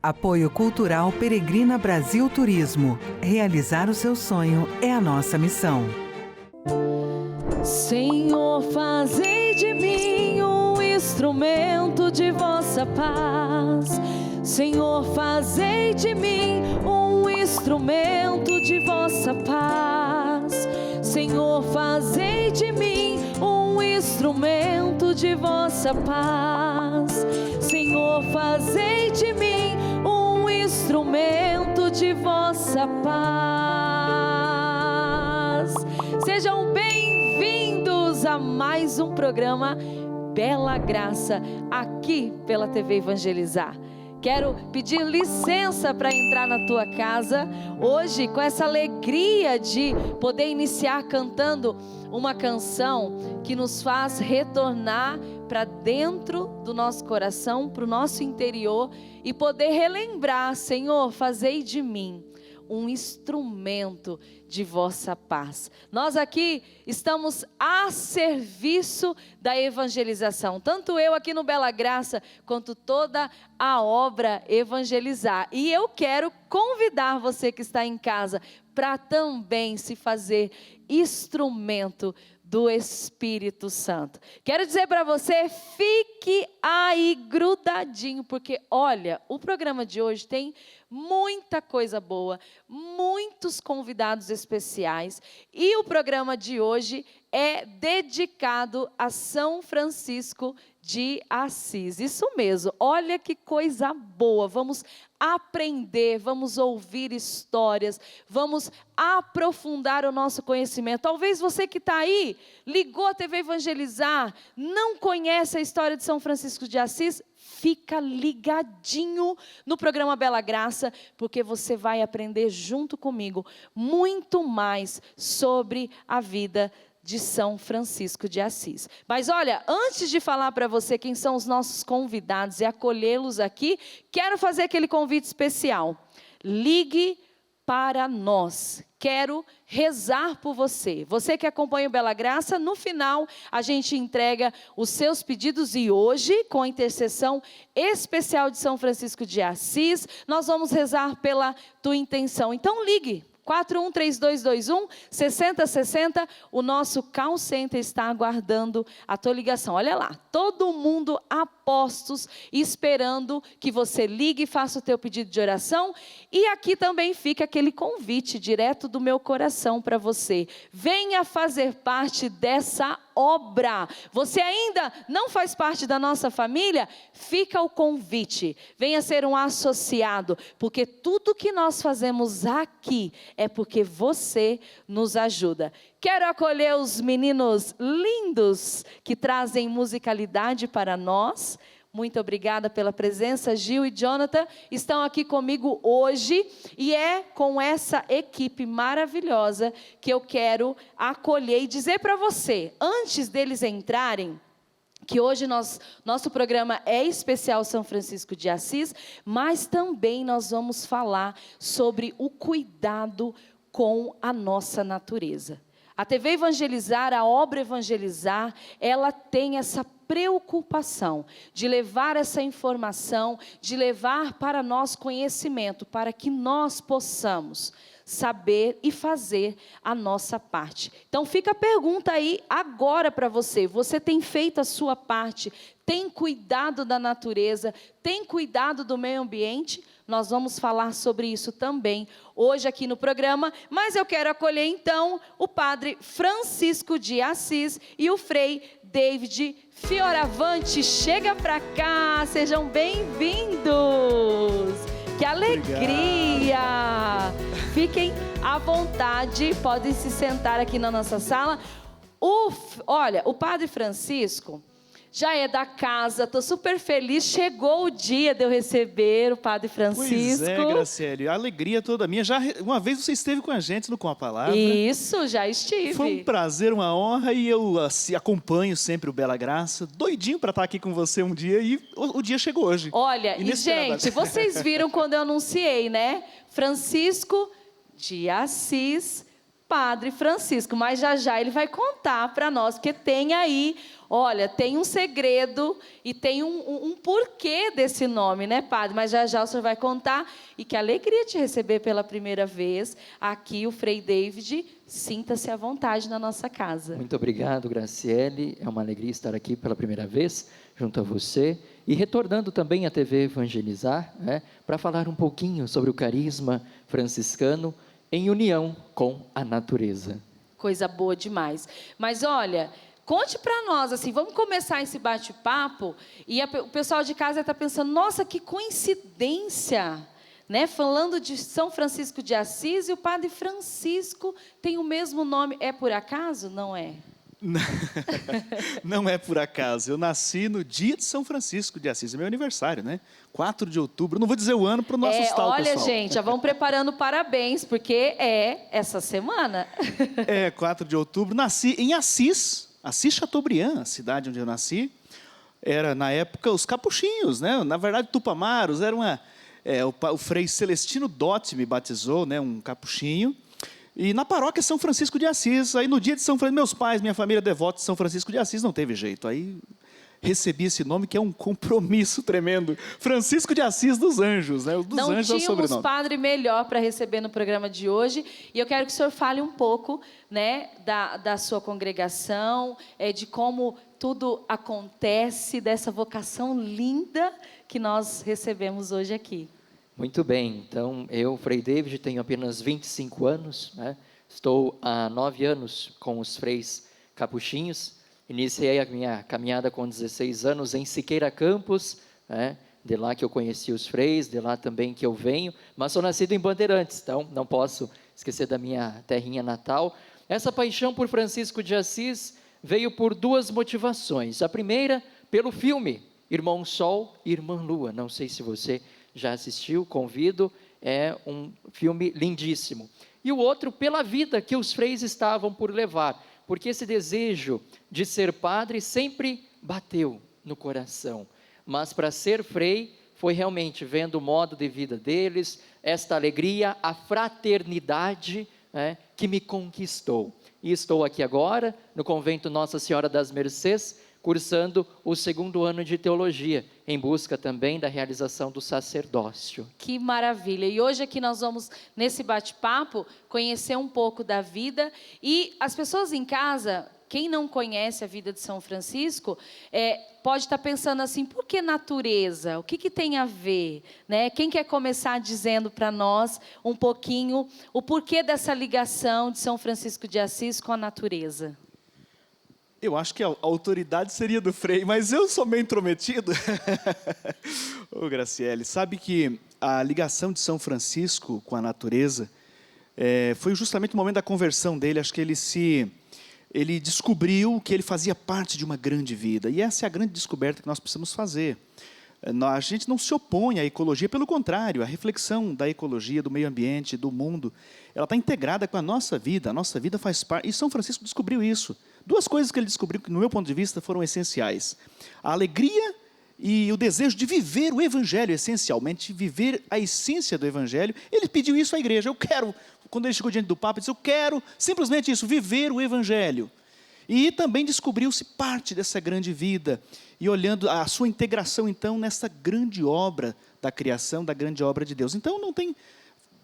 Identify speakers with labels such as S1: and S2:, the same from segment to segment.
S1: Apoio Cultural Peregrina Brasil Turismo. Realizar o seu sonho é a nossa missão.
S2: Senhor, fazei de mim um instrumento de vossa paz. Senhor, fazei de mim um instrumento de vossa paz. Senhor, fazei de mim um instrumento de vossa paz. Senhor, fazei de mim um instrumento de vossa paz. Sejam bem-vindos a mais um programa Bela Graça, aqui pela TV Evangelizar. Quero pedir licença para entrar na tua casa hoje com essa alegria de poder iniciar cantando uma canção que nos faz retornar para dentro do nosso coração, para o nosso interior e poder relembrar: Senhor, fazei de mim um instrumento de vossa paz. Nós aqui estamos a serviço da evangelização, tanto eu aqui no Bela Graça, quanto toda a obra Evangelizar. E eu quero convidar você que está em casa para também se fazer instrumento do Espírito Santo. Quero dizer para você, fique aí grudadinho, porque olha, o programa de hoje tem muita coisa boa, muitos convidados especiais, e o programa de hoje é dedicado a São Francisco de Assis. Isso mesmo, olha que coisa boa. Vamos aprender, vamos ouvir histórias, vamos aprofundar o nosso conhecimento. Talvez você que está aí, ligou a TV Evangelizar, não conhece a história de São Francisco de Assis, fica ligadinho no programa Bela Graça, porque você vai aprender junto comigo muito mais sobre a vida de São Francisco de Assis. Mas olha, antes de falar para você quem são os nossos convidados e acolhê-los aqui, quero fazer aquele convite especial. Ligue para nós. Quero rezar por você. Você que acompanha o Bela Graça, no final a gente entrega os seus pedidos e hoje, com a intercessão especial de São Francisco de Assis, nós vamos rezar pela tua intenção. Então ligue. 413221-6060, o nosso call center está aguardando a tua ligação. Olha lá, todo mundo a postos, esperando que você ligue e faça o teu pedido de oração. E aqui também fica aquele convite direto do meu coração para você. Venha fazer parte dessa obra. Você ainda não faz parte da nossa família? Fica o convite. Venha ser um associado, porque tudo que nós fazemos aqui é porque você nos ajuda. Quero acolher os meninos lindos que trazem musicalidade para nós. Muito obrigada pela presença. Gil e Jonathan estão aqui comigo hoje e é com essa equipe maravilhosa que eu quero acolher e dizer para você, antes deles entrarem, que hoje nosso programa é especial São Francisco de Assis, mas também nós vamos falar sobre o cuidado com a nossa natureza. A TV Evangelizar, a obra Evangelizar, ela tem essa preocupação de levar essa informação, de levar para nós conhecimento, para que nós possamos saber e fazer a nossa parte. Então fica a pergunta aí agora para você. Você tem feito a sua parte? Tem cuidado da natureza? Tem cuidado do meio ambiente? Nós vamos falar sobre isso também hoje aqui no programa, mas eu quero acolher então o padre Francisco de Assis e o frei David Fioravante. Chega para cá, sejam bem-vindos. Que alegria! Fiquem à vontade, podem se sentar aqui na nossa sala. Olha, o padre Francisco já é da casa, estou super feliz, chegou o dia de eu receber o Padre Francisco.
S3: Pois é, Graciele, a alegria toda minha. Já uma vez você esteve com a gente no Com a Palavra.
S2: Isso, já estive.
S3: Foi um prazer, uma honra, e eu acompanho sempre o Bela Graça, doidinho para estar aqui com você um dia, e o dia chegou hoje.
S2: Olha, e gente, vocês viram quando eu anunciei, né? Francisco de Assis, Padre Francisco, mas já ele vai contar para nós, porque tem aí, olha, tem um segredo e tem um porquê desse nome, né, Padre? Mas já o senhor vai contar, e que alegria te receber pela primeira vez aqui, o Frei David. Sinta-se à vontade na nossa casa.
S4: Muito obrigado, Graciele, é uma alegria estar aqui pela primeira vez, junto a você, e retornando também à TV Evangelizar, para falar um pouquinho sobre o carisma franciscano, em união com a natureza.
S2: Coisa boa demais. Mas olha, conte para nós, assim, vamos começar esse bate-papo, e o pessoal de casa está pensando, nossa, que coincidência, né? Falando de São Francisco de Assis, e o Padre Francisco tem o mesmo nome. É por acaso? Não é?
S3: Não é por acaso. Eu nasci no dia de São Francisco de Assis, é meu aniversário, né? 4 de outubro. Não vou dizer o ano para não assustar o pessoal.
S2: Olha, gente, já vão preparando parabéns, porque é essa semana.
S3: 4 de outubro. Nasci em Assis Chateaubriand, a cidade onde eu nasci. Era, na época, os capuchinhos, né? Na verdade, Tupamaros. Era o Frei Celestino Dotti me batizou, né? Um capuchinho. E na paróquia São Francisco de Assis, aí no dia de São Francisco, meus pais, minha família devota de São Francisco de Assis, não teve jeito. Aí recebi esse nome, que é um compromisso tremendo. Francisco de Assis dos Anjos, né? Dos
S2: não
S3: Anjos é o sobrenome.
S2: Não tínhamos padre melhor para receber no programa de hoje, e eu quero que o senhor fale um pouco, né, da sua congregação, de como tudo acontece, dessa vocação linda que nós recebemos hoje aqui.
S4: Muito bem, então eu, Frei David, tenho apenas 25 anos, né? Estou há 9 anos com os freis capuchinhos, iniciei a minha caminhada com 16 anos em Siqueira Campos, né? De lá que eu conheci os freis, de lá também que eu venho, mas sou nascido em Bandeirantes, então não posso esquecer da minha terrinha natal. Essa paixão por Francisco de Assis veio por 2 motivações. A primeira, pelo filme Irmão Sol e Irmã Lua, não sei se você já assistiu, convido, é um filme lindíssimo. E o outro, pela vida que os freis estavam por levar, porque esse desejo de ser padre sempre bateu no coração, mas para ser frei, foi realmente vendo o modo de vida deles, esta alegria, a fraternidade, que me conquistou. E estou aqui agora, no convento Nossa Senhora das Mercês, cursando o 2º ano de teologia, em busca também da realização do sacerdócio.
S2: Que maravilha! E hoje aqui nós vamos, nesse bate-papo, conhecer um pouco da vida, e as pessoas em casa, quem não conhece a vida de São Francisco, pode estar pensando assim, por que natureza? O que tem a ver? Né? Quem quer começar dizendo para nós um pouquinho o porquê dessa ligação de São Francisco de Assis com a natureza?
S3: Eu acho que a autoridade seria do Frei, mas eu sou meio intrometido. Ô, Graciele, sabe que a ligação de São Francisco com a natureza foi justamente o momento da conversão dele. Acho que ele descobriu que ele fazia parte de uma grande vida. E essa é a grande descoberta que nós precisamos fazer. A gente não se opõe à ecologia, pelo contrário, a reflexão da ecologia, do meio ambiente, do mundo, ela está integrada com a nossa vida faz parte, e São Francisco descobriu isso. 2 coisas que ele descobriu que, no meu ponto de vista, foram essenciais. A alegria e o desejo de viver o Evangelho, essencialmente, viver a essência do Evangelho. Ele pediu isso à igreja, quando ele chegou diante do Papa, ele disse, eu quero simplesmente isso, viver o Evangelho. E também descobriu-se parte dessa grande vida, e olhando a sua integração, então, nessa grande obra da criação, da grande obra de Deus. Então, não tem,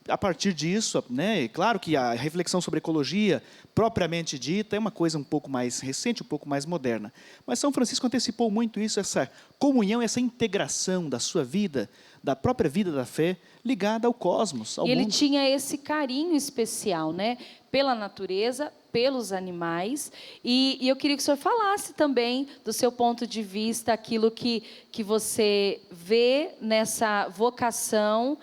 S3: a partir disso, né, claro que a reflexão sobre ecologia, propriamente dita, é uma coisa um pouco mais recente, um pouco mais moderna. Mas São Francisco antecipou muito isso, essa comunhão, essa integração da sua vida, da própria vida da fé, ligada ao cosmos, ao mundo.
S2: E ele tinha esse carinho especial, né? Pela natureza, pelos animais, e eu queria que o senhor falasse também do seu ponto de vista, aquilo que você vê nessa vocação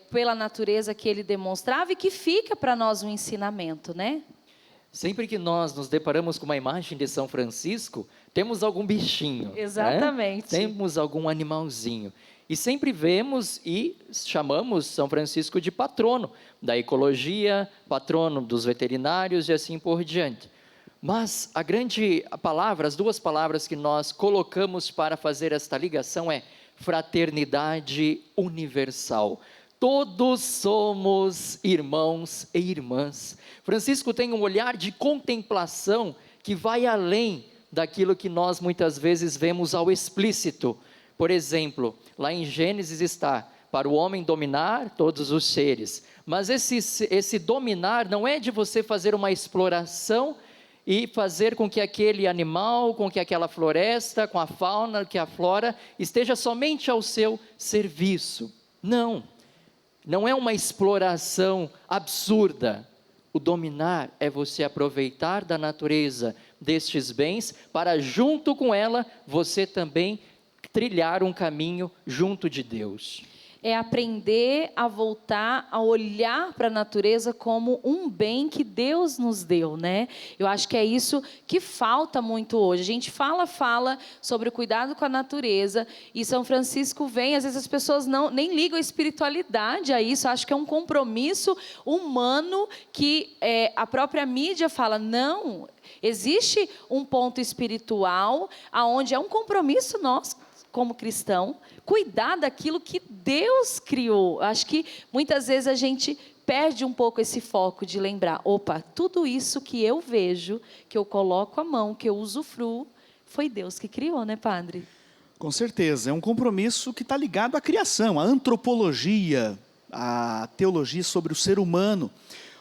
S2: pela natureza que ele demonstrava, e que fica para nós um ensinamento, né?
S4: Sempre que nós nos deparamos com uma imagem de São Francisco, temos algum bichinho.
S2: Exatamente.
S4: Né? Temos algum animalzinho. E sempre vemos e chamamos São Francisco de patrono da ecologia, patrono dos veterinários e assim por diante. Mas as 2 palavras que nós colocamos para fazer esta ligação é fraternidade universal. todos somos irmãos e irmãs. Francisco tem um olhar de contemplação que vai além daquilo que nós muitas vezes vemos ao explícito. Por exemplo, lá em Gênesis está, para o homem dominar todos os seres. Mas esse dominar não é de você fazer uma exploração e fazer com que aquele animal, com que aquela floresta, com a fauna, que a flora, esteja somente ao seu serviço. Não, não é uma exploração absurda. O dominar é você aproveitar da natureza destes bens, para junto com ela, você também trilhar um caminho junto de Deus.
S2: É aprender a voltar a olhar para a natureza como um bem que Deus nos deu, né? Eu acho que é isso que falta muito hoje. A gente fala sobre o cuidado com a natureza, e São Francisco vem, às vezes as pessoas nem ligam a espiritualidade a isso, acho que é um compromisso humano que a própria mídia fala, não, existe um ponto espiritual, aonde é um compromisso nosso, como cristão, cuidar daquilo que Deus criou. Acho que muitas vezes a gente perde um pouco esse foco de lembrar, opa, tudo isso que eu vejo, que eu coloco a mão, que eu usufruo, foi Deus que criou, né, padre?
S3: Com certeza, é um compromisso que está ligado à criação, à antropologia, à teologia sobre o ser humano.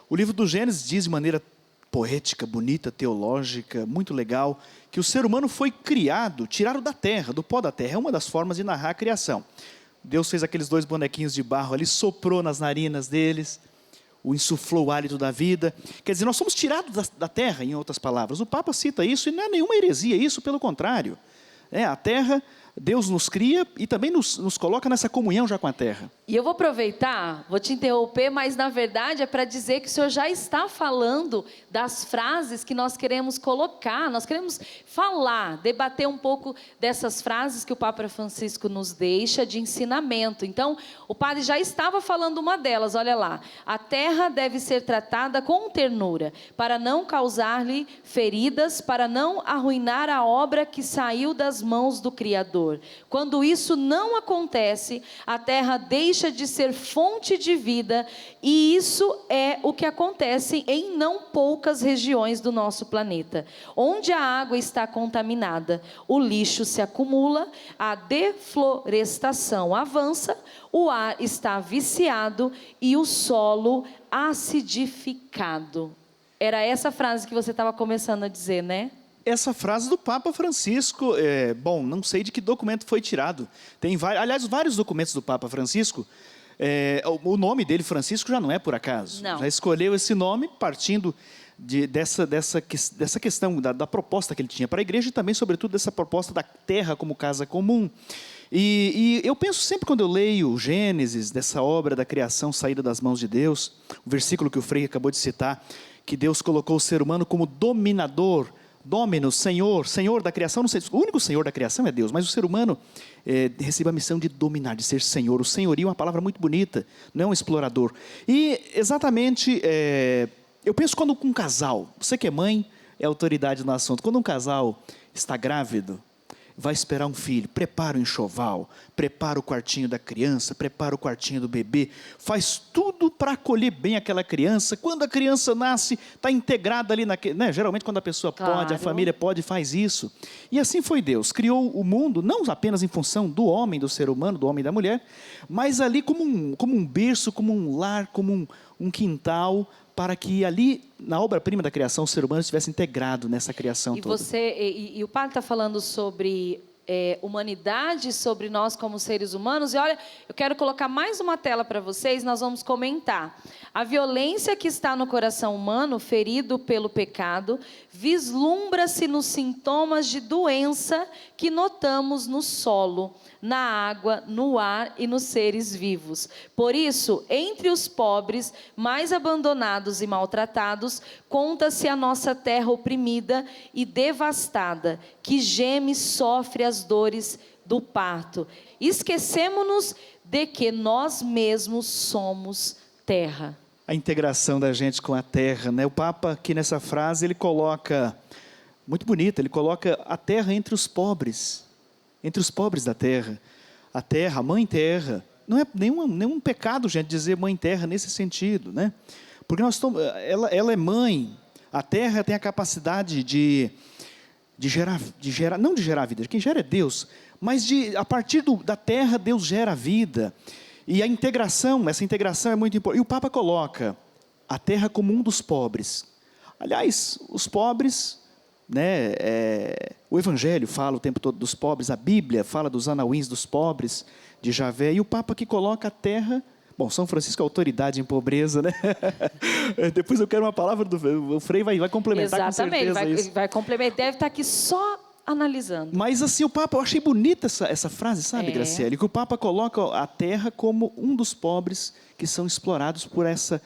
S3: O livro do Gênesis diz de maneira poética, bonita, teológica, muito legal, que o ser humano foi criado, tirado da terra, do pó da terra. É uma das formas de narrar a criação. Deus fez aqueles 2 bonequinhos de barro ali, soprou nas narinas deles, o insuflou o hálito da vida. Quer dizer, nós somos tirados da terra, em outras palavras. O Papa cita isso e não é nenhuma heresia, isso pelo contrário. A terra, Deus nos cria e também nos coloca nessa comunhão já com a terra.
S2: E eu vou aproveitar, vou te interromper, mas na verdade é para dizer que o senhor já está falando das frases que nós queremos colocar, nós queremos falar, debater um pouco dessas frases que o Papa Francisco nos deixa de ensinamento. Então, o padre já estava falando uma delas, olha lá. A terra deve ser tratada com ternura, para não causar-lhe feridas, para não arruinar a obra que saiu das mãos do Criador. Quando isso não acontece, a terra deixa de ser fonte de vida, e isso é o que acontece em não poucas regiões do nosso planeta. Onde a água está contaminada, o lixo se acumula, a deflorestação avança, o ar está viciado e o solo acidificado. Era essa frase que você estava começando a dizer, né?
S3: Essa frase do Papa Francisco, bom, não sei de que documento foi tirado. Tem, aliás, vários documentos do Papa Francisco. O nome dele, Francisco, já não é por acaso.
S2: Não.
S3: Já escolheu esse nome partindo dessa questão da proposta que ele tinha para a igreja e também, sobretudo, dessa proposta da terra como casa comum. E eu penso sempre, quando eu leio o Gênesis, dessa obra da criação saída das mãos de Deus, o versículo que o Frei acabou de citar, que Deus colocou o ser humano como dominador, Dominus, Senhor da criação. Não sei, o único Senhor da criação é Deus, mas o ser humano recebe a missão de dominar, de ser Senhor. O senhorio é uma palavra muito bonita, não é um explorador. E exatamente, eu penso quando um casal, você que é mãe, é autoridade no assunto, quando um casal está grávido, vai esperar um filho, prepara o enxoval, prepara o quartinho da criança, prepara o quartinho do bebê, faz tudo para acolher bem aquela criança. Quando a criança nasce, está integrada ali naquele, né? Geralmente quando a pessoa pode, a família pode, faz isso. E assim foi Deus, criou o mundo, não apenas em função do homem, do ser humano, do homem e da mulher, mas ali como um berço, como um lar, como um quintal, para que ali, na obra-prima da criação, o ser humano estivesse integrado nessa criação toda.
S2: E o padre está falando sobre humanidade, sobre nós como seres humanos, e olha, eu quero colocar mais uma tela para vocês, nós vamos comentar. A violência que está no coração humano, ferido pelo pecado, vislumbra-se nos sintomas de doença que notamos no solo, na água, no ar e nos seres vivos. Por isso, entre os pobres, mais abandonados e maltratados, conta-se a nossa terra oprimida e devastada, que geme e sofre as dores do parto. Esquecemos-nos de que nós mesmos somos terra.
S3: A integração da gente com a terra, né? O Papa, aqui nessa frase, ele coloca, muito bonito, ele coloca a terra entre os pobres da terra. A terra, a mãe terra, não é nenhum pecado, gente, dizer mãe terra nesse sentido, né? Porque ela é mãe, a terra tem a capacidade de gerar, não de gerar vida, quem gera é Deus, mas a partir da terra Deus gera vida. E essa integração é muito importante. E o Papa coloca a terra como um dos pobres. Aliás, os pobres, né, o Evangelho fala o tempo todo dos pobres, a Bíblia fala dos anauins dos pobres, de Javé, e o Papa que coloca a terra... Bom, São Francisco é autoridade em pobreza, né? Depois eu quero uma palavra o Frei vai complementar.
S2: Exatamente,
S3: com certeza isso.
S2: Vai complementar, deve estar aqui só analisando.
S3: Mas assim, o Papa, eu achei bonita essa frase, sabe, Graciele? Que o Papa coloca a terra como um dos pobres que são explorados por essa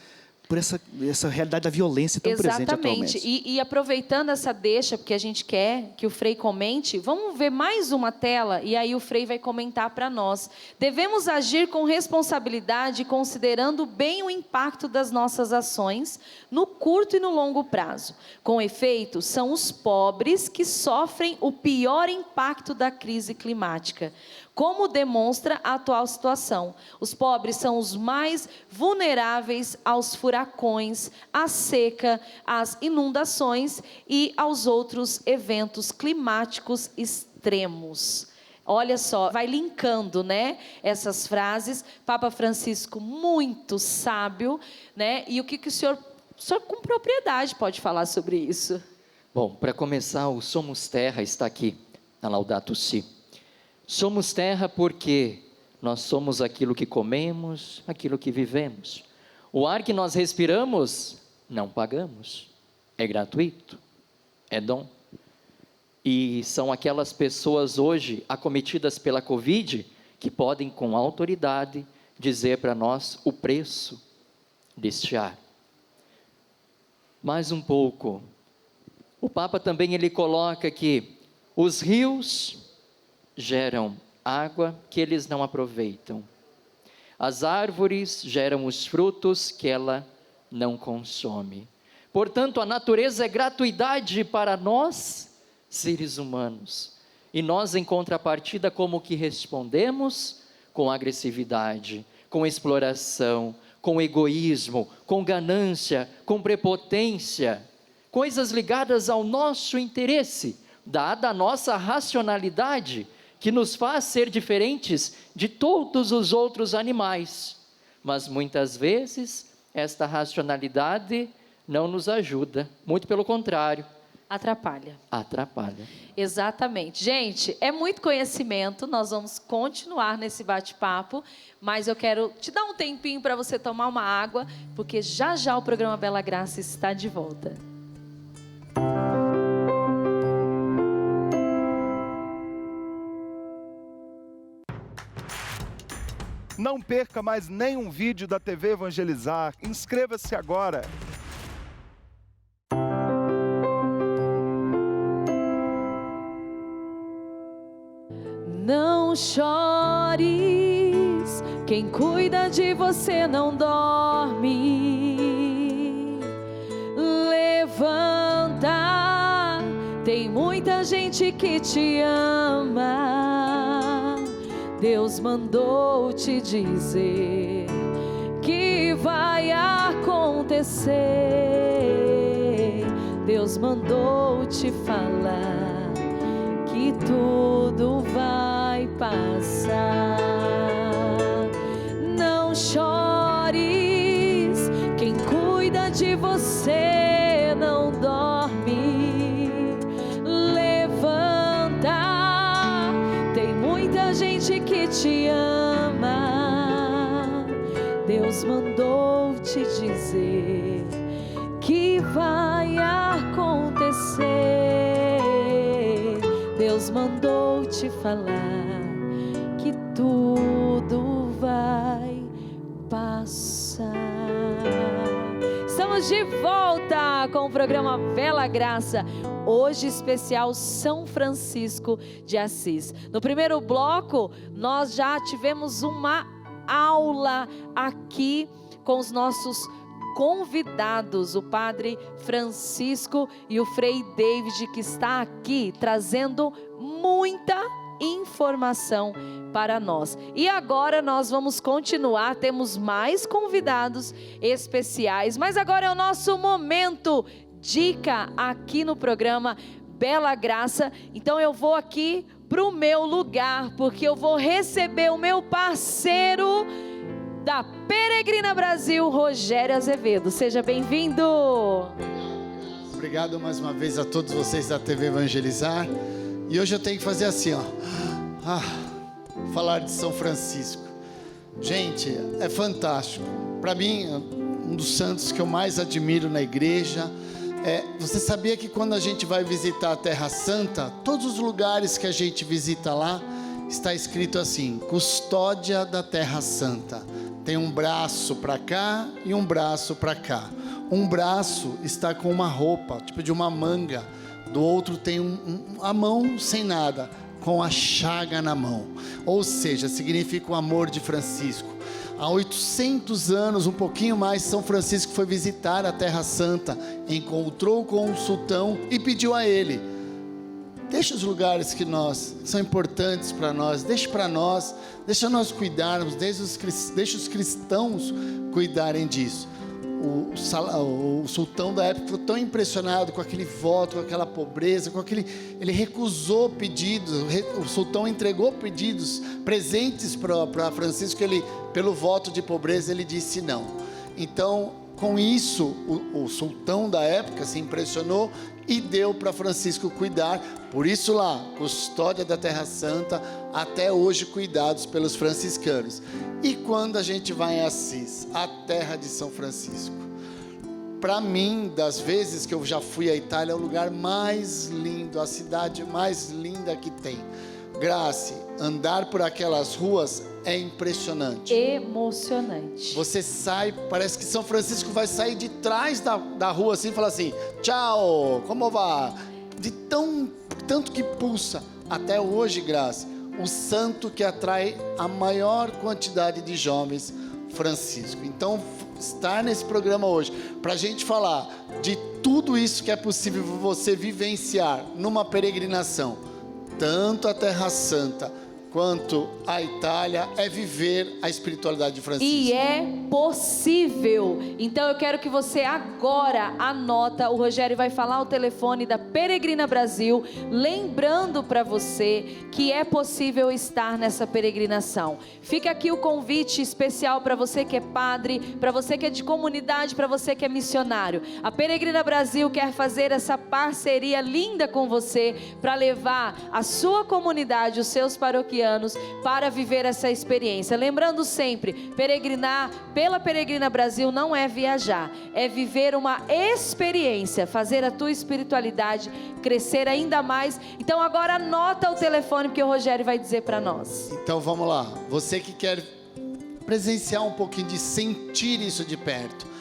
S3: realidade da violência tão presente atualmente.
S2: Exatamente. E aproveitando essa deixa, porque a gente quer que o Frei comente, vamos ver mais uma tela e aí o Frei vai comentar para nós. Devemos agir com responsabilidade, considerando bem o impacto das nossas ações no curto e no longo prazo. Com efeito, são os pobres que sofrem o pior impacto da crise climática, como demonstra a atual situação. Os pobres são os mais vulneráveis aos furacões, à seca, às inundações e aos outros eventos climáticos extremos. Olha só, vai linkando, né, essas frases. Papa Francisco, muito sábio, né? E o que o senhor com propriedade pode falar sobre isso?
S4: Bom, para começar, o Somos Terra está aqui, na Laudato Si. Somos terra porque nós somos aquilo que comemos, aquilo que vivemos. O ar que nós respiramos, não pagamos, é gratuito, é dom. E são aquelas pessoas hoje acometidas pela Covid que podem com autoridade dizer para nós o preço deste ar. Mais um pouco, o Papa também ele coloca que os rios geram água que eles não aproveitam. As árvores geram os frutos que ela não consome. Portanto, a natureza é gratuidade para nós, seres humanos. E nós, em contrapartida, como que respondemos? Com agressividade, com exploração, com egoísmo, com ganância, com prepotência. Coisas ligadas ao nosso interesse, dada a nossa racionalidade, que nos faz ser diferentes de todos os outros animais. Mas muitas vezes, esta racionalidade não nos ajuda, muito pelo contrário.
S2: Atrapalha.
S4: Atrapalha.
S2: Exatamente. Gente, é muito conhecimento, nós vamos continuar nesse bate-papo, mas eu quero te dar um tempinho para você tomar uma água, porque já já o programa Bela Graça está de volta.
S5: Não perca mais nenhum vídeo da TV Evangelizar. Inscreva-se agora.
S2: Não chores, quem cuida de você não dorme. Levanta, tem muita gente que te ama. Deus mandou te dizer que vai acontecer. Deus mandou te falar que tudo vai passar. Não chores, quem cuida de você não dorme. Levanta, tem muita gente que te ama. Deus mandou te dizer que vai acontecer. Deus mandou te falar que tudo vai passar. Estamos de volta com o programa Bela Graça, hoje especial São Francisco de Assis. No primeiro bloco, nós já tivemos uma aula aqui com os nossos convidados, o Padre Francisco e o Frei David, que está aqui trazendo muita informação para nós. E agora nós vamos continuar, temos mais convidados especiais, mas agora é o nosso momento dica aqui no programa Bela Graça. Então eu vou aqui para o meu lugar, porque eu vou receber o meu parceiro da Peregrina Brasil, Rogério Azevedo. Seja bem-vindo.
S6: Obrigado mais uma vez a todos vocês da TV Evangelizar. E hoje eu tenho que fazer assim, ó. Falar de São Francisco. Gente, é fantástico. Para mim, um dos santos que eu mais admiro na igreja. Você sabia que quando a gente vai visitar a Terra Santa, todos os lugares que a gente visita lá, está escrito assim: custódia da Terra Santa. Tem um braço para cá e um braço para cá. Um braço está com uma roupa, tipo de uma manga. Do outro tem a mão sem nada, com a chaga na mão. Ou seja, significa o amor de Francisco. Há 800 anos, um pouquinho mais, São Francisco foi visitar a Terra Santa, encontrou com o sultão e pediu a ele: deixa os lugares que são importantes para nós, deixa nós cuidarmos, deixa os cristãos cuidarem disso. O sultão da época ficou tão impressionado com aquele voto, com aquela pobreza, ele recusou pedidos. O sultão entregou pedidos, presentes para Francisco, pelo voto de pobreza ele disse não. Então, com isso, o sultão da época se impressionou e deu para Francisco cuidar. Por isso lá, custódia da Terra Santa, até hoje cuidados pelos franciscanos. E quando a gente vai em Assis, a terra de São Francisco, para mim, das vezes que eu já fui à Itália, é o lugar mais lindo, a cidade mais linda que tem. Grace, andar por aquelas ruas é impressionante.
S2: Emocionante.
S6: Você sai, parece que São Francisco vai sair de trás da rua assim e falar assim: tchau, como vai? De tanto que pulsa. Até hoje, Grace, o santo que atrai a maior quantidade de jovens, Francisco. Então, estar nesse programa hoje, para a gente falar de tudo isso que é possível você vivenciar numa peregrinação, tanto a Terra Santa quanto a Itália, é viver a espiritualidade de Francisco.
S2: E é possível. Então eu quero que você agora anota, o Rogério vai falar o telefone da Peregrina Brasil, lembrando para você que é possível estar nessa peregrinação. Fica aqui o convite especial para você que é padre, para você que é de comunidade, para você que é missionário. A Peregrina Brasil quer fazer essa parceria linda com você, para levar a sua comunidade, os seus paroquianos, para viver essa experiência. Lembrando sempre, peregrinar pela Peregrina Brasil não é viajar, é viver uma experiência, fazer a tua espiritualidade crescer ainda mais. Então agora anota o telefone, porque o Rogério vai dizer para nós.
S6: Então vamos lá, você que quer presenciar um pouquinho, de sentir isso de perto,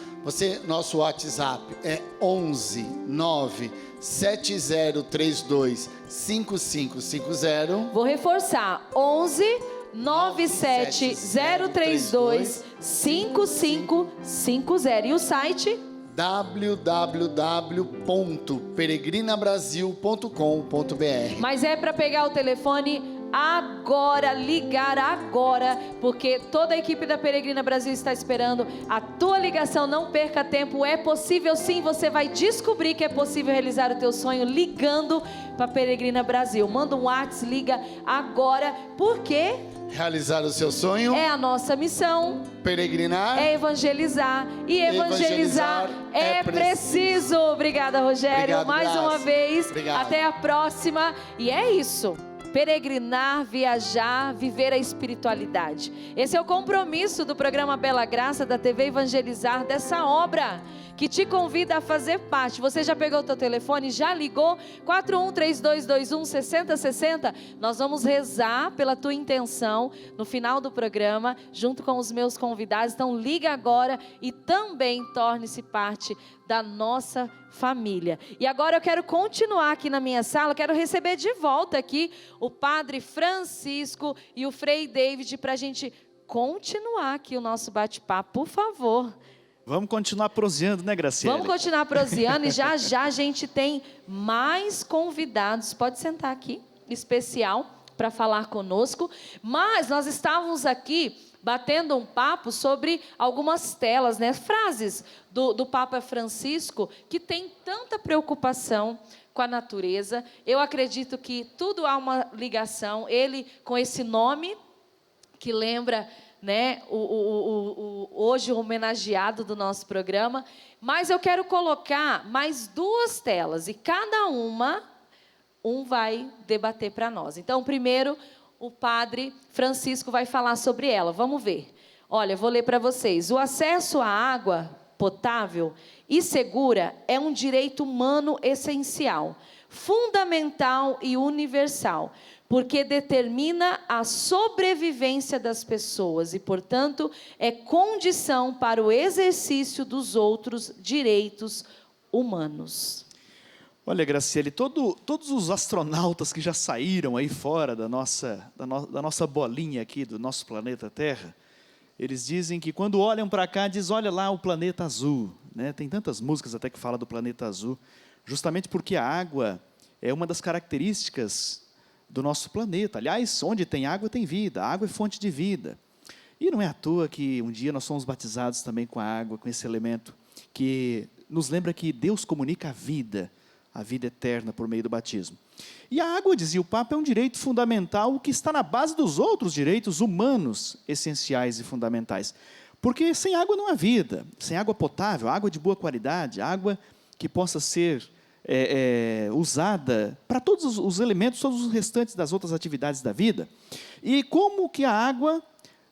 S6: nosso WhatsApp é 11 9 7032 5550.
S2: Vou reforçar: 11 97032 5550. E o site?
S6: www.peregrinabrasil.com.br.
S2: Mas é para pegar o telefone agora, ligar agora, porque toda a equipe da Peregrina Brasil está esperando a tua ligação. Não perca tempo, é possível sim. Você vai descobrir que é possível realizar o teu sonho ligando para a Peregrina Brasil. Manda um WhatsApp, liga agora, porque
S6: realizar o seu sonho
S2: é a nossa missão.
S6: Peregrinar
S2: é evangelizar, e evangelizar é preciso. Obrigada, Rogério.
S6: Obrigado,
S2: mais uma vez.
S6: Obrigado.
S2: Até a próxima. E é isso. Peregrinar, viajar, viver a espiritualidade. Esse é o compromisso do programa Bela Graça da TV Evangelizar, dessa obra que te convida a fazer parte. Você já pegou o teu telefone? Já ligou? 4132216060. Nós vamos rezar pela tua intenção no final do programa, junto com os meus convidados. Então liga agora e também torne-se parte da nossa família. E agora eu quero continuar aqui na minha sala, quero receber de volta aqui o Padre Francisco e o Frei David para a gente continuar aqui o nosso bate-papo, por favor.
S3: Vamos continuar proseando, né, Graciela?
S2: Vamos continuar proseando e já a gente tem mais convidados. Pode sentar aqui, especial. para falar conosco, mas nós estávamos aqui batendo um papo sobre algumas telas, né, frases do Papa Francisco, que tem tanta preocupação com a natureza. Eu acredito que tudo há uma ligação, ele com esse nome, que lembra, né, hoje o homenageado do nosso programa, mas eu quero colocar mais 2 telas, e cada um vai debater para nós. Então, primeiro, o padre Francisco vai falar sobre ela. Vamos ver. Olha, eu vou ler para vocês. O acesso à água potável e segura é um direito humano essencial, fundamental e universal, porque determina a sobrevivência das pessoas e, portanto, é condição para o exercício dos outros direitos humanos.
S3: Olha, Graciele, todos os astronautas que já saíram aí fora da nossa bolinha aqui, do nosso planeta Terra, eles dizem que quando olham para cá, dizem, olha lá o planeta azul, né? Tem tantas músicas até que falam do planeta azul, justamente porque a água é uma das características do nosso planeta. Aliás, onde tem água tem vida, a água é fonte de vida. E não é à toa que um dia nós somos batizados também com a água, com esse elemento que nos lembra que Deus comunica a vida eterna por meio do batismo. E a água, dizia o Papa, é um direito fundamental que está na base dos outros direitos humanos essenciais e fundamentais. Porque sem água não há vida, sem água potável, água de boa qualidade, água que possa ser usada para todos os elementos, todos os restantes das outras atividades da vida. E como que a água,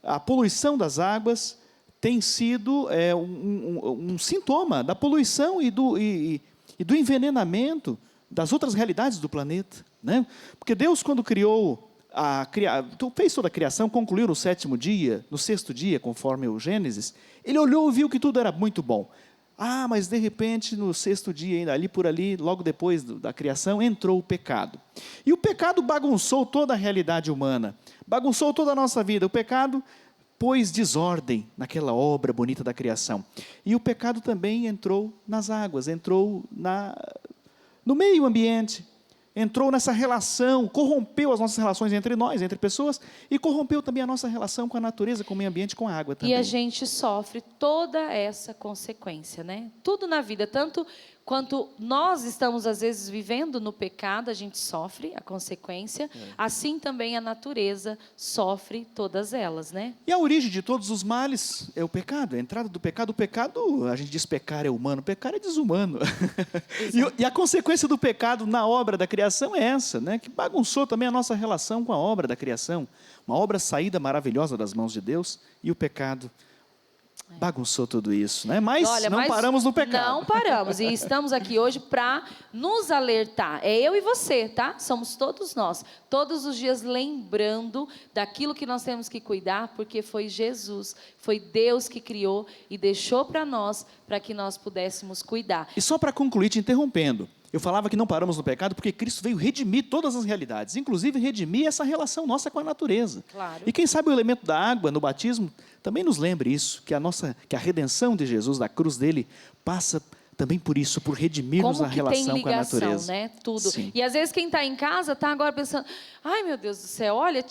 S3: a poluição das águas, tem sido um sintoma da poluição e do envenenamento das outras realidades do planeta, né? Porque Deus, quando fez toda a criação, concluiu no 7º dia, no 6º dia, conforme o Gênesis, ele olhou e viu que tudo era muito bom. Mas de repente, no 6º dia, ainda ali por ali, logo depois da criação, entrou o pecado. E o pecado bagunçou toda a realidade humana, bagunçou toda a nossa vida. O pecado pôs desordem naquela obra bonita da criação. E o pecado também entrou nas águas, entrou no meio ambiente, entrou nessa relação, corrompeu as nossas relações entre nós, entre pessoas, e corrompeu também a nossa relação com a natureza, com o meio ambiente, com a água também.
S2: E a gente sofre toda essa consequência, né? Tudo na vida, tanto quanto nós estamos, às vezes, vivendo no pecado, a gente sofre a consequência, assim também a natureza sofre todas elas, né?
S3: E a origem de todos os males é o pecado, a entrada do pecado. O pecado, a gente diz pecar é humano, pecar é desumano. E a consequência do pecado na obra da criação é essa, né? Que bagunçou também a nossa relação com a obra da criação. Uma obra saída maravilhosa das mãos de Deus, e o pecado bagunçou tudo isso, né? Mas não paramos no pecado.
S2: Não paramos, e estamos aqui hoje para nos alertar. É eu e você, tá? Somos todos nós. Todos os dias lembrando daquilo que nós temos que cuidar, porque foi Jesus, foi Deus que criou e deixou para nós, para que nós pudéssemos cuidar.
S3: E só para concluir, te interrompendo, eu falava que não paramos no pecado porque Cristo veio redimir todas as realidades, inclusive redimir essa relação nossa com a natureza.
S2: Claro.
S3: E quem sabe o elemento da água no batismo também nos lembre isso, que a redenção de Jesus, da cruz dele, passa também por isso, por redimirmos a relação com a natureza.
S2: Né? Tudo.
S3: Sim.
S2: E às vezes quem está em casa está agora pensando, ai meu Deus do céu, olha,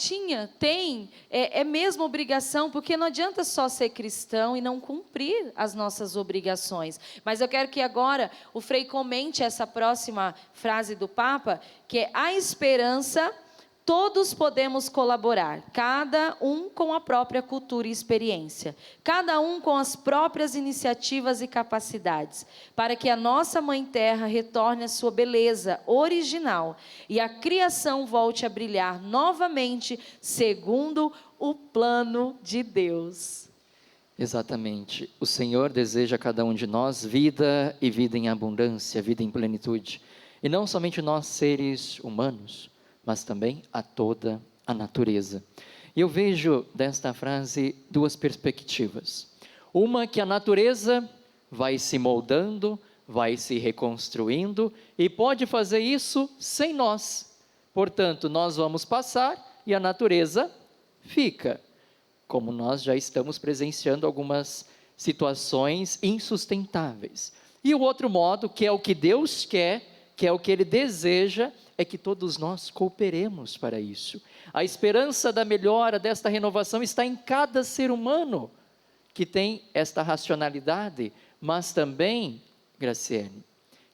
S2: tem, é mesmo obrigação, porque não adianta só ser cristão e não cumprir as nossas obrigações. Mas eu quero que agora o Frei comente essa próxima frase do Papa, que é: a esperança, todos podemos colaborar, cada um com a própria cultura e experiência, cada um com as próprias iniciativas e capacidades, para que a nossa Mãe Terra retorne à sua beleza original e a criação volte a brilhar novamente, segundo o plano de Deus.
S4: Exatamente. O Senhor deseja a cada um de nós vida e vida em abundância, vida em plenitude. E não somente nós, seres humanos, mas também a toda a natureza. E eu vejo desta frase duas perspectivas. Uma, que a natureza vai se moldando, vai se reconstruindo e pode fazer isso sem nós. Portanto, nós vamos passar e a natureza fica. Como nós já estamos presenciando algumas situações insustentáveis. E o outro modo, que é o que Deus quer que é o que ele deseja, é que todos nós cooperemos para isso. A esperança da melhora, desta renovação, está em cada ser humano que tem esta racionalidade, mas também, Graciele,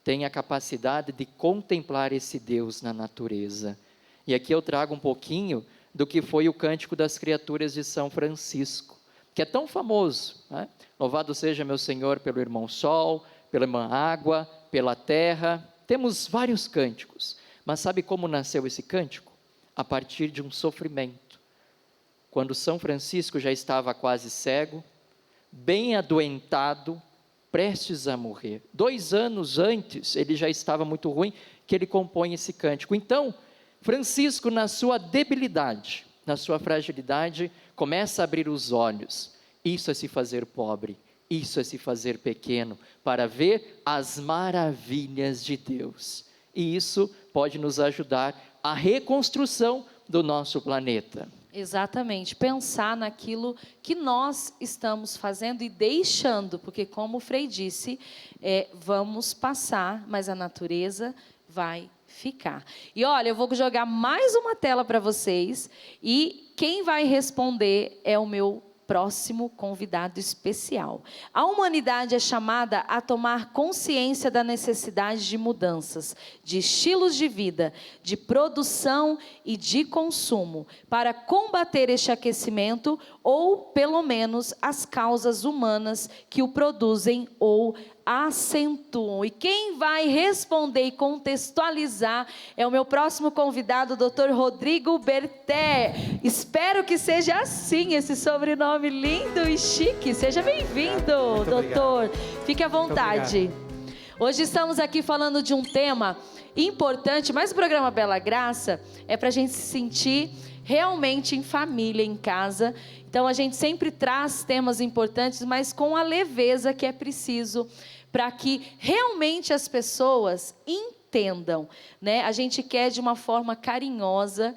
S4: tem a capacidade de contemplar esse Deus na natureza. E aqui eu trago um pouquinho do que foi o Cântico das Criaturas de São Francisco, que é tão famoso, né? Louvado seja meu Senhor pelo irmão Sol, pela irmã Água, pela terra. Temos vários cânticos, mas sabe como nasceu esse cântico? A partir de um sofrimento. Quando São Francisco já estava quase cego, bem adoentado, prestes a morrer. 2 anos antes, ele já estava muito ruim, que ele compõe esse cântico. Então, Francisco, na sua debilidade, na sua fragilidade, começa a abrir os olhos. Isso é se fazer pobre, isso é se fazer pequeno, para ver as maravilhas de Deus. E isso pode nos ajudar à reconstrução do nosso planeta.
S2: Exatamente, pensar naquilo que nós estamos fazendo e deixando, porque como o Frei disse, vamos passar, mas a natureza vai ficar. E olha, eu vou jogar mais uma tela para vocês, e quem vai responder é o meu próximo convidado especial. A humanidade é chamada a tomar consciência da necessidade de mudanças, de estilos de vida, de produção e de consumo, para combater este aquecimento, ou, pelo menos, as causas humanas que o produzem ou acentuam. E quem vai responder e contextualizar é o meu próximo convidado, o Dr. Rodrigo Berté. Espero que seja assim, esse sobrenome lindo e chique. Seja bem-vindo, doutor. Fique à vontade. Hoje estamos aqui falando de um tema importante, mas o programa Bela Graça é para a gente se sentir realmente em família, em casa. Então a gente sempre traz temas importantes, mas com a leveza que é preciso para que realmente as pessoas entendam, né? A gente quer de uma forma carinhosa,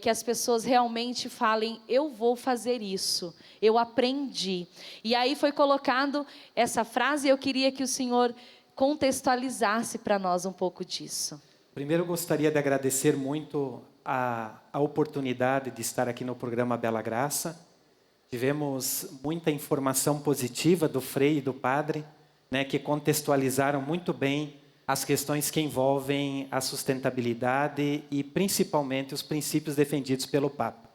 S2: que as pessoas realmente falem, eu vou fazer isso, eu aprendi. E aí foi colocado essa frase, e eu queria que o senhor contextualizasse para nós um pouco disso.
S7: Primeiro, eu gostaria de agradecer muito a oportunidade de estar aqui no programa Bela Graça. Tivemos muita informação positiva do Frei e do Padre, né, que contextualizaram muito bem as questões que envolvem a sustentabilidade e principalmente os princípios defendidos pelo Papa.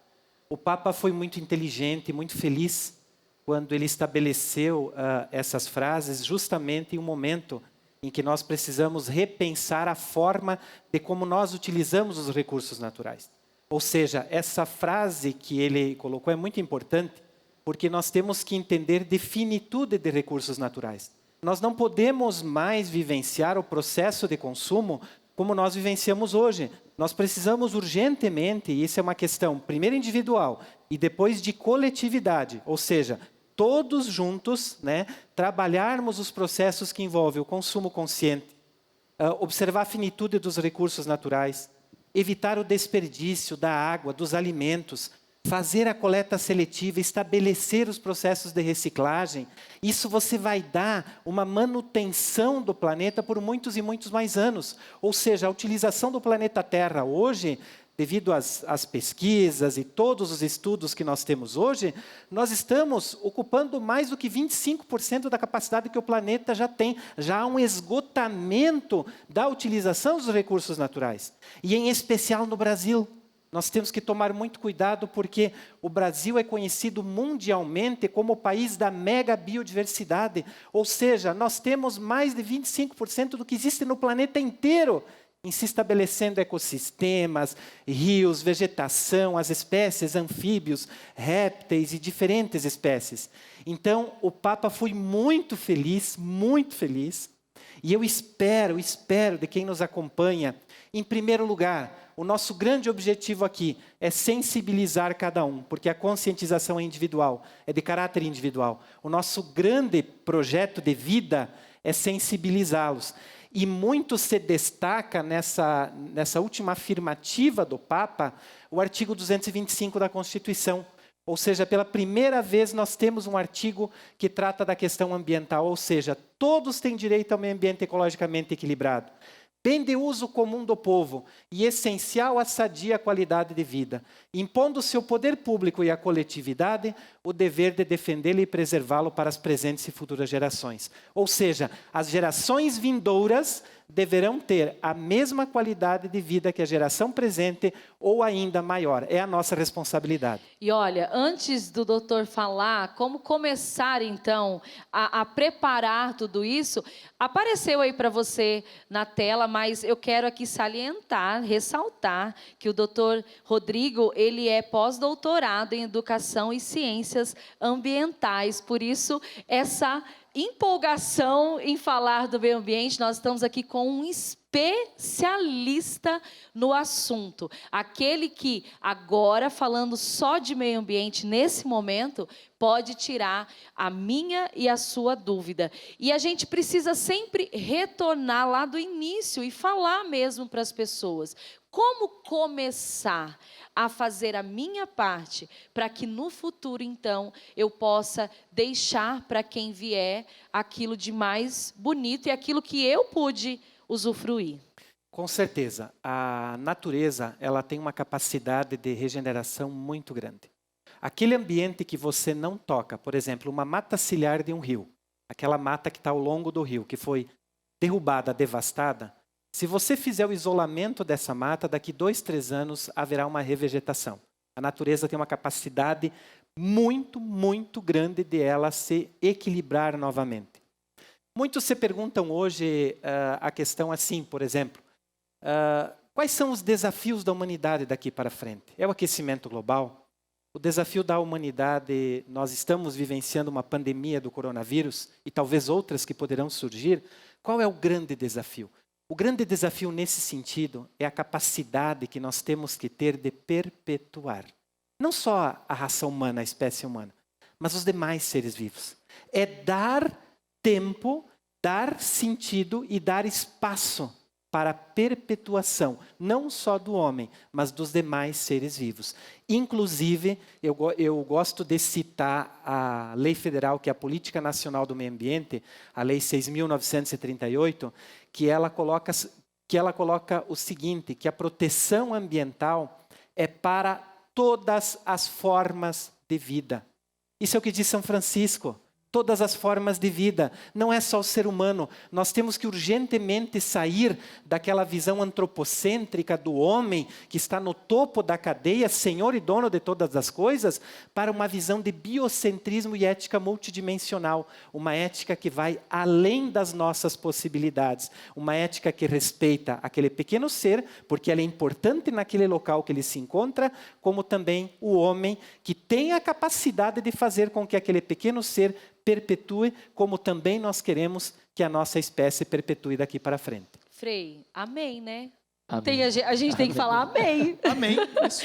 S7: O Papa foi muito inteligente e muito feliz quando ele estabeleceu essas frases justamente em um momento em que nós precisamos repensar a forma de como nós utilizamos os recursos naturais. Ou seja, essa frase que ele colocou é muito importante, porque nós temos que entender de finitude de recursos naturais. Nós não podemos mais vivenciar o processo de consumo como nós vivenciamos hoje. Nós precisamos urgentemente, e isso é uma questão primeiro individual e depois de coletividade, ou seja, todos juntos, né, trabalharmos os processos que envolvem o consumo consciente, observar a finitude dos recursos naturais, evitar o desperdício da água, dos alimentos, fazer a coleta seletiva, estabelecer os processos de reciclagem. Isso você vai dar uma manutenção do planeta por muitos e muitos mais anos. Ou seja, a utilização do planeta Terra hoje, devido às pesquisas e todos os estudos que nós temos hoje, nós estamos ocupando mais do que 25% da capacidade que o planeta já tem. Já há um esgotamento da utilização dos recursos naturais. E em especial no Brasil. Nós temos que tomar muito cuidado porque o Brasil é conhecido mundialmente como o país da mega biodiversidade. Ou seja, nós temos mais de 25% do que existe no planeta inteiro em se estabelecendo ecossistemas, rios, vegetação, as espécies, anfíbios, répteis e diferentes espécies. Então, o Papa foi muito feliz, e eu espero de quem nos acompanha, em primeiro lugar, o nosso grande objetivo aqui é sensibilizar cada um, porque a conscientização é individual, é de caráter individual. O nosso grande projeto de vida é sensibilizá-los. E muito se destaca nessa última afirmativa do Papa, o artigo 225 da Constituição. Ou seja, pela primeira vez nós temos um artigo que trata da questão ambiental, ou seja, todos têm direito ao meio ambiente ecologicamente equilibrado. bem de uso comum do povo e essencial à sadia qualidade de vida, impondo-se ao poder público e à coletividade o dever de defendê-lo e preservá-lo para as presentes e futuras gerações. Ou seja, as gerações vindouras deverão ter a mesma qualidade de vida que a geração presente ou ainda maior. É a nossa responsabilidade.
S2: E olha, antes do doutor falar como começar então a preparar tudo isso, apareceu aí para você na tela, mas eu quero aqui salientar, ressaltar que o doutor Rodrigo, ele é pós-doutorado em Educação e Ciências Ambientais, por isso essa empolgação em falar do meio ambiente, nós estamos aqui com um especialista no assunto. Aquele que agora, falando só de meio ambiente nesse momento, pode tirar a minha e a sua dúvida. E a gente precisa sempre retornar lá do início e falar mesmo para as pessoas. Como começar a fazer a minha parte para que no futuro, então, eu possa deixar para quem vier aquilo de mais bonito e aquilo que eu pude usufruir?
S7: Com certeza, a natureza ela tem uma capacidade de regeneração muito grande. Aquele ambiente que você não toca, por exemplo, uma mata ciliar de um rio, aquela mata que está ao longo do rio, que foi derrubada, devastada, se você fizer o isolamento dessa mata, daqui 2, 3 anos haverá uma revegetação. A natureza tem uma capacidade muito, muito grande de ela se equilibrar novamente. Muitos se perguntam hoje a questão assim, por exemplo, quais são os desafios da humanidade daqui para frente? É o aquecimento global? O desafio da humanidade, nós estamos vivenciando uma pandemia do coronavírus e talvez outras que poderão surgir. Qual é o grande desafio? O grande desafio nesse sentido é a capacidade que nós temos que ter de perpetuar. Não só a raça humana, a espécie humana, mas os demais seres vivos. É dar tempo, dar sentido e dar espaço para a perpetuação, não só do homem, mas dos demais seres vivos. Inclusive, eu gosto de citar a lei federal, que é a Política Nacional do Meio Ambiente, a Lei 6.938, que ela coloca o seguinte, que a proteção ambiental é para todas as formas de vida. Isso é o que diz São Francisco. Todas as formas de vida, não é só o ser humano. Nós temos que urgentemente sair daquela visão antropocêntrica do homem, que está no topo da cadeia, senhor e dono de todas as coisas, para uma visão de biocentrismo e ética multidimensional. Uma ética que vai além das nossas possibilidades. Uma ética que respeita aquele pequeno ser, porque ela é importante naquele local que ele se encontra, como também o homem, que tem a capacidade de fazer com que aquele pequeno ser perpetue, como também nós queremos que a nossa espécie perpetue daqui para frente.
S2: Frei, amém, né?
S4: Amém.
S2: A gente tem que falar amém.
S3: Amém.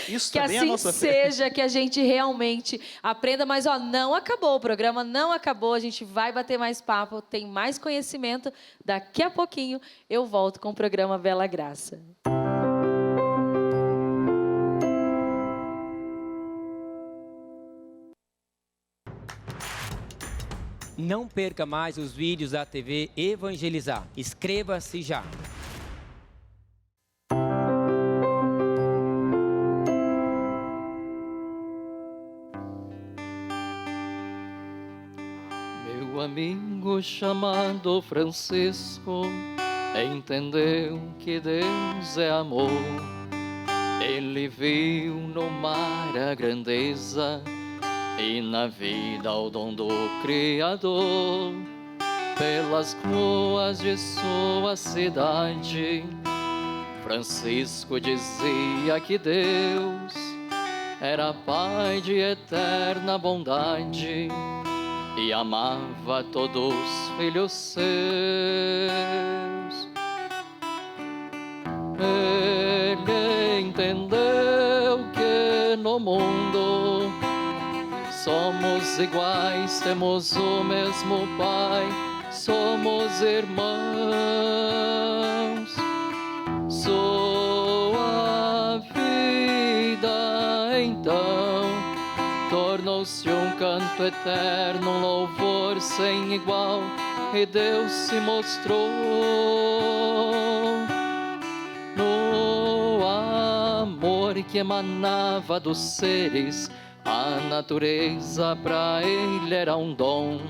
S3: Isso
S2: Que
S3: também é a
S2: assim
S3: nossa fé.
S2: seja, que a gente realmente aprenda. Mas, não acabou, o programa não acabou. A gente vai bater mais papo, tem mais conhecimento. Daqui a pouquinho eu volto com o programa Bela Graça.
S8: Não perca mais os vídeos da TV Evangelizar. Inscreva-se já.
S4: Meu amigo chamado Francisco entendeu que Deus é amor. Ele viu no mar a grandeza e na vida o dom do Criador. Pelas ruas de sua cidade, Francisco dizia que Deus era Pai de eterna bondade e amava todos os filhos seus. Ele entendeu que no mundo somos iguais, temos o mesmo Pai, somos irmãos. Sua vida, então, tornou-se um canto eterno, um louvor sem igual, e Deus se mostrou que emanava dos seres, a natureza para ele era um dom,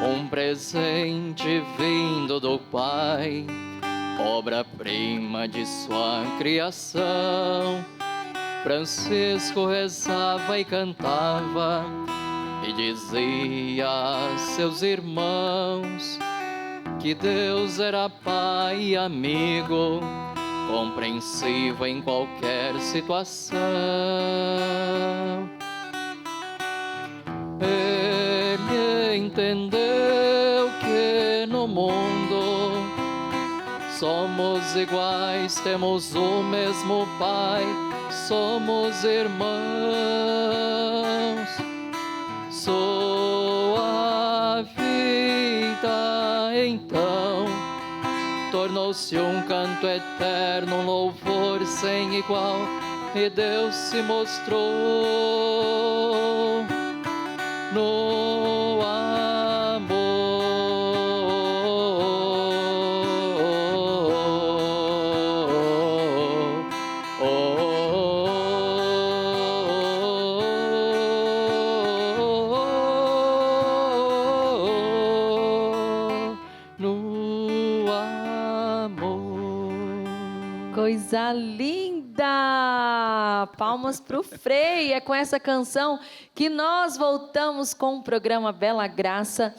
S4: um presente vindo do Pai, obra-prima de sua criação. Francisco rezava e cantava e dizia a seus irmãos que Deus era pai e amigo, compreensivo em qualquer situação. Ele entendeu que no mundo somos iguais, temos o mesmo Pai, somos irmãos. Sua vida então tornou-se um canto eterno, um louvor sem igual, e Deus se mostrou no amor. No amor.
S2: Coisa linda! Palmas para o Frei. É com essa canção que nós voltamos com o programa Bela Graça,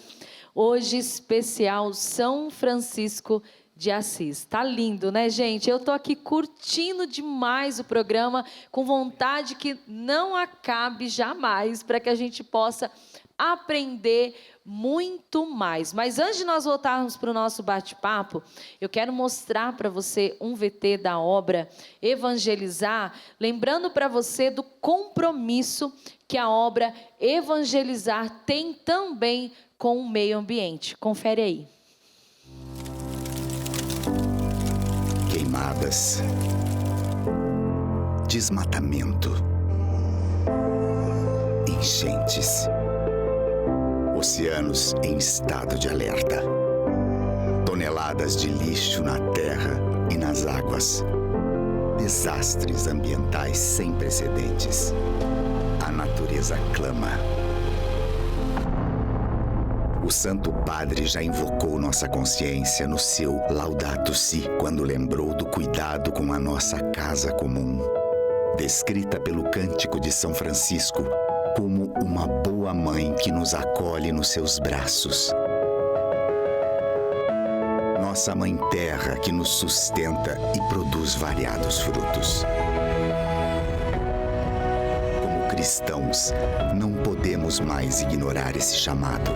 S2: hoje especial São Francisco de Assis. Tá lindo, né, gente? Eu tô aqui curtindo demais o programa, com vontade que não acabe jamais, para que a gente possa aprender muito mais. Mas antes de nós voltarmos para o nosso bate-papo, eu quero mostrar para você um VT da obra Evangelizar, lembrando para você do compromisso que a obra Evangelizar tem também com o meio ambiente. Confere aí.
S9: Queimadas, desmatamento, enchentes, oceanos em estado de alerta, toneladas de lixo na terra e nas águas, desastres ambientais sem precedentes. A natureza clama. O Santo Padre já invocou nossa consciência no seu Laudato Si, quando lembrou do cuidado com a nossa casa comum, descrita pelo Cântico de São Francisco como uma boa mãe que nos acolhe nos seus braços. Nossa Mãe Terra que nos sustenta e produz variados frutos. Como cristãos, não podemos mais ignorar esse chamado.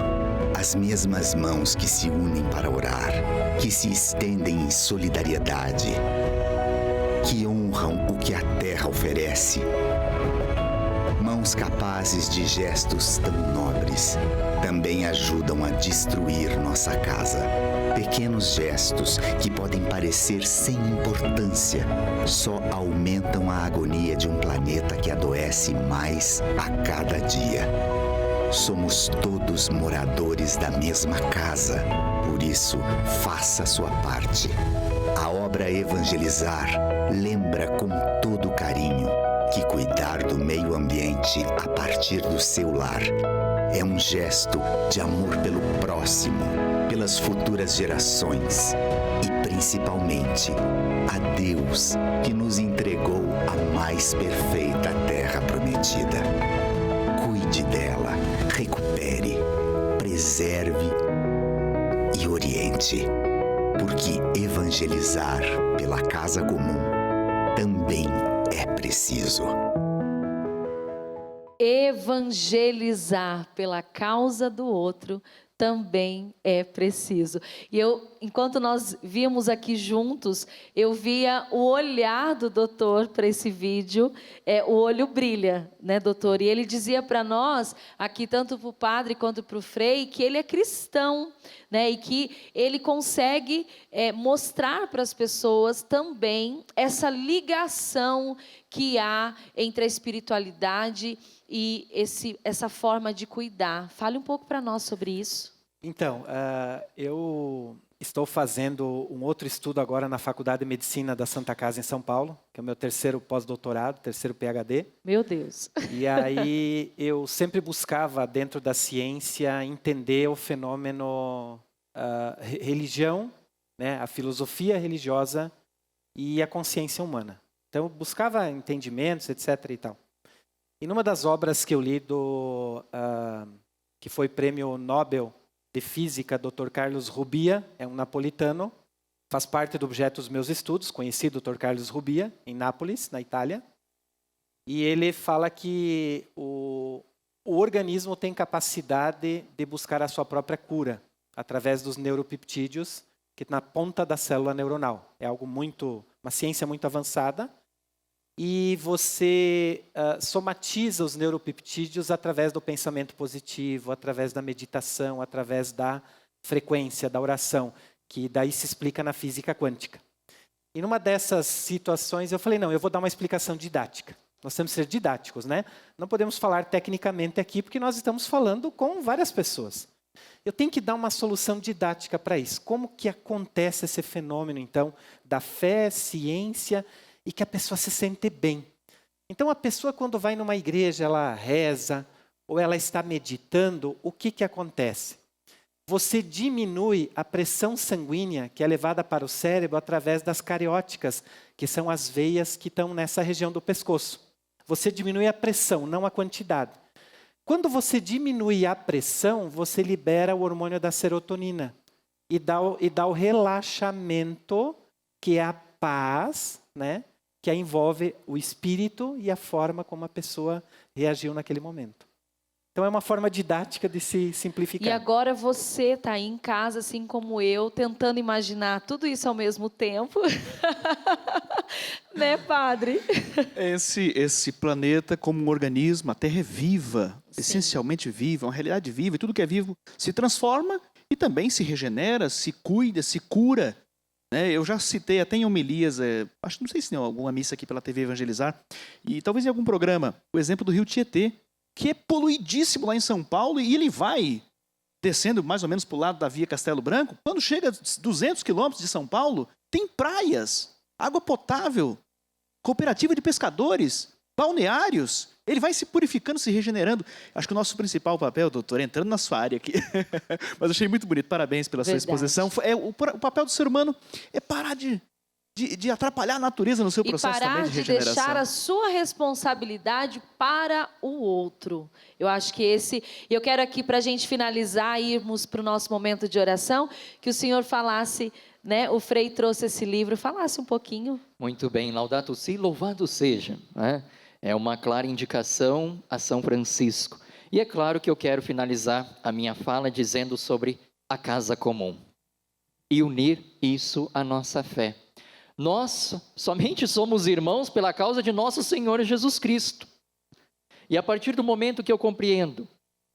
S9: As mesmas mãos que se unem para orar, que se estendem em solidariedade, que honram o que a terra oferece. Mãos capazes de gestos tão nobres também ajudam a destruir nossa casa. Pequenos gestos que podem parecer sem importância só aumentam a agonia de um planeta que adoece mais a cada dia. Somos todos moradores da mesma casa, por isso, faça a sua parte. A obra Evangelizar lembra com todo carinho que cuidar do meio ambiente a partir do seu lar é um gesto de amor pelo próximo, pelas futuras gerações e principalmente a Deus que nos entregou a mais perfeita terra prometida. Cuide dela, recupere, preserve e oriente, porque evangelizar pela casa comum também é preciso.
S2: Evangelizar pela causa do outro também é preciso. E enquanto nós víamos aqui juntos, eu via o olhar do doutor para esse vídeo, o olho brilha, né, doutor? E ele dizia para nós, aqui tanto para o padre quanto para o Frei, que ele é cristão, né, e que ele consegue mostrar para as pessoas também essa ligação que há entre a espiritualidade e essa forma de cuidar. Fale um pouco para nós sobre isso.
S7: Então, eu estou fazendo um outro estudo agora na Faculdade de Medicina da Santa Casa em São Paulo, que é o meu terceiro pós-doutorado, terceiro PhD.
S2: Meu Deus.
S7: E aí eu sempre buscava, dentro da ciência, entender o fenômeno religião, né, a filosofia religiosa e a consciência humana. Então eu buscava entendimentos, etc. e tal. E numa das obras que eu li que foi prêmio Nobel de Física, Dr. Carlos Rubbia, é um napolitano, faz parte do objeto dos meus estudos, conheci o Dr. Carlos Rubbia, em Nápoles, na Itália. E ele fala que o organismo tem capacidade de buscar a sua própria cura, através dos neuropeptídeos, que na ponta da célula neuronal. É algo uma ciência muito avançada. E você somatiza os neuropeptídeos através do pensamento positivo, através da meditação, através da frequência, da oração, que daí se explica na física quântica. E numa dessas situações eu falei, não, eu vou dar uma explicação didática. Nós temos que ser didáticos, né? Não podemos falar tecnicamente aqui, porque nós estamos falando com várias pessoas. Eu tenho que dar uma solução didática para isso. Como que acontece esse fenômeno, então, da fé, ciência, e que a pessoa se sente bem? Então, a pessoa, quando vai numa igreja, ela reza, ou ela está meditando, o que acontece? Você diminui a pressão sanguínea que é levada para o cérebro através das carióticas, que são as veias que estão nessa região do pescoço. Você diminui a pressão, não a quantidade. Quando você diminui a pressão, você libera o hormônio da serotonina e dá o relaxamento, que é a paz, né? Que envolve o espírito e a forma como a pessoa reagiu naquele momento. Então é uma forma didática de se simplificar.
S2: E agora você está aí em casa, assim como eu, tentando imaginar tudo isso ao mesmo tempo. Né, padre?
S3: Esse planeta como um organismo, a Terra é viva,
S2: Sim.
S3: essencialmente viva, uma realidade viva, e tudo que é vivo se transforma e também se regenera, se cuida, se cura. Eu já citei até em homilias, não sei se tem alguma missa aqui pela TV Evangelizar, e talvez em algum programa, o exemplo do rio Tietê, que é poluidíssimo lá em São Paulo, e ele vai descendo mais ou menos para o lado da Via Castelo Branco. Quando chega a 200 quilômetros de São Paulo, tem praias, água potável, cooperativa de pescadores, balneários. Ele vai se purificando, se regenerando. Acho que o nosso principal papel, doutor, entrando na sua área aqui, mas achei muito bonito, parabéns pela sua exposição. O papel do ser humano é parar de atrapalhar a natureza no seu processo também de regeneração.
S2: E parar de deixar a sua responsabilidade para o outro. Eu acho que e eu quero aqui, para a gente finalizar, irmos para o nosso momento de oração, que o senhor falasse, né? O Frei trouxe esse livro, falasse um pouquinho.
S4: Muito bem, Laudato Si, louvado seja, né? É uma clara indicação a São Francisco. E é claro que eu quero finalizar a minha fala dizendo sobre a casa comum e unir isso à nossa fé. Nós somente somos irmãos pela causa de nosso Senhor Jesus Cristo. E a partir do momento que eu compreendo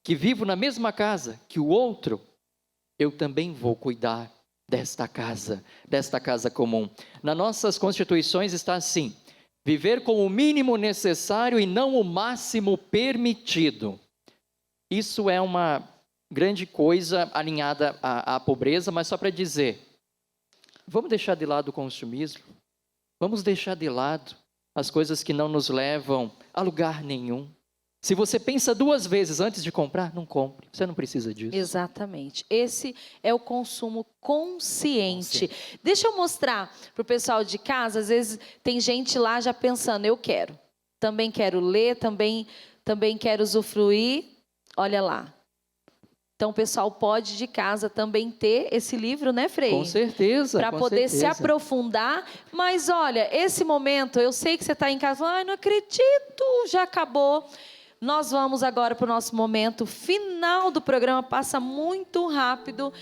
S4: que vivo na mesma casa que o outro, eu também vou cuidar desta casa comum. Nas nossas constituições está assim: viver com o mínimo necessário e não o máximo permitido. Isso é uma grande coisa alinhada à pobreza, mas só para dizer, vamos deixar de lado o consumismo, vamos deixar de lado as coisas que não nos levam a lugar nenhum. Se você pensa 2 vezes antes de comprar, não compre, você não precisa disso.
S2: Exatamente, esse é o consumo consciente. Deixa eu mostrar para o pessoal de casa, às vezes tem gente lá já pensando, eu quero, também quero ler, também quero usufruir, olha lá. Então, o pessoal pode de casa também ter esse livro, né, Frei?
S4: Com certeza.
S2: Para poder se aprofundar. Mas, olha, esse momento, eu sei que você está em casa, ai, não acredito, já acabou. Nós vamos agora para o nosso momento final do programa, passa muito rápido.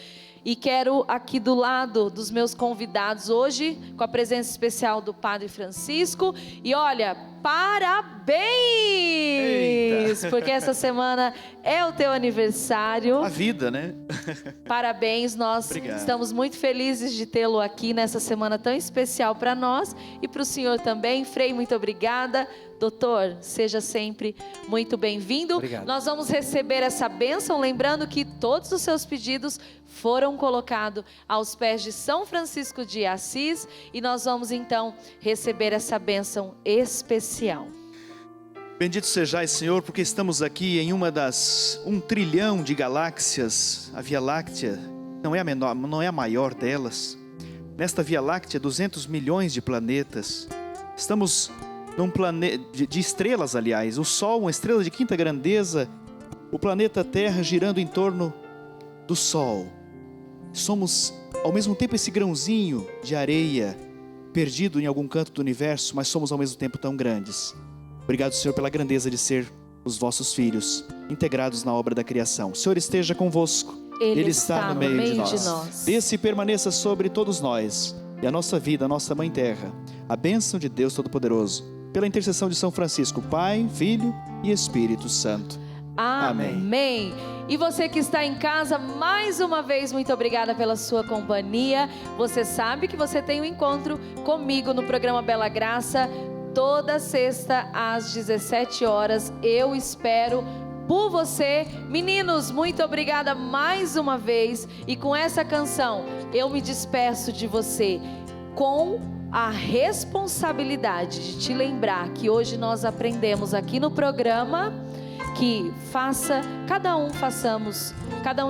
S2: E quero aqui do lado dos meus convidados hoje, com a presença especial do Padre Francisco. E olha, parabéns! Parabéns, porque essa semana é o teu aniversário.
S3: A vida, né?
S2: Parabéns, nós
S3: Obrigado.
S2: estamos muito felizes de tê-lo aqui nessa semana tão especial para nós e para o senhor também. Frei, muito obrigada. Doutor, seja sempre muito bem-vindo.
S7: Obrigado.
S2: Nós vamos receber essa bênção, lembrando que todos os seus pedidos foram colocados aos pés de São Francisco de Assis e nós vamos então receber essa bênção especial.
S3: Bendito sejais, Senhor, porque estamos aqui em uma das 1 trilhão de galáxias. A Via Láctea não é a menor, não é a maior delas. Nesta Via Láctea, 200 milhões de planetas. Estamos num planeta de estrelas, aliás. O Sol, uma estrela de quinta grandeza. O planeta Terra girando em torno do Sol. Somos, ao mesmo tempo, esse grãozinho de areia perdido em algum canto do universo, mas somos ao mesmo tempo tão grandes. Obrigado, Senhor, pela grandeza de ser os vossos filhos, integrados na obra da criação. O Senhor esteja convosco. Ele está no meio de nós. Desça e permaneça sobre todos nós. E a nossa vida, a nossa Mãe Terra. A bênção de Deus Todo-Poderoso. Pela intercessão de São Francisco, Pai, Filho e Espírito Santo.
S2: Amém. E você que está em casa, mais uma vez, muito obrigada pela sua companhia. Você sabe que você tem um encontro comigo no programa Bela Graça, toda sexta às 17 horas. Eu espero por você. Meninos, muito obrigada mais uma vez. E com essa canção, eu me despeço de você com a responsabilidade de te lembrar que hoje nós aprendemos aqui no programa que cada um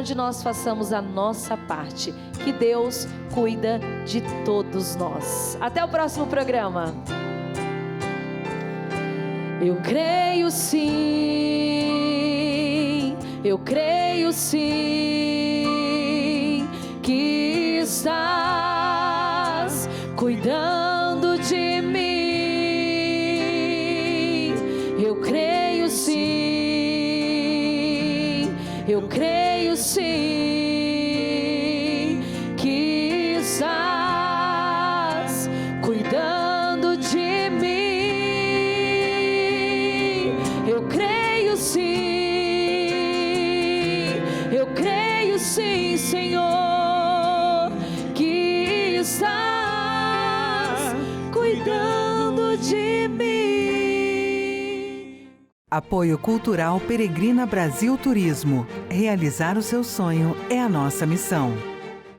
S2: de nós façamos a nossa parte, que Deus cuida de todos nós. Até o próximo programa. Eu creio sim, que estás cuidando de mim. Eu creio sim, que estás cuidando de mim. Eu creio sim, Senhor, que estás cuidando de mim.
S1: Apoio Cultural Peregrina Brasil Turismo. Realizar o seu sonho é a nossa missão.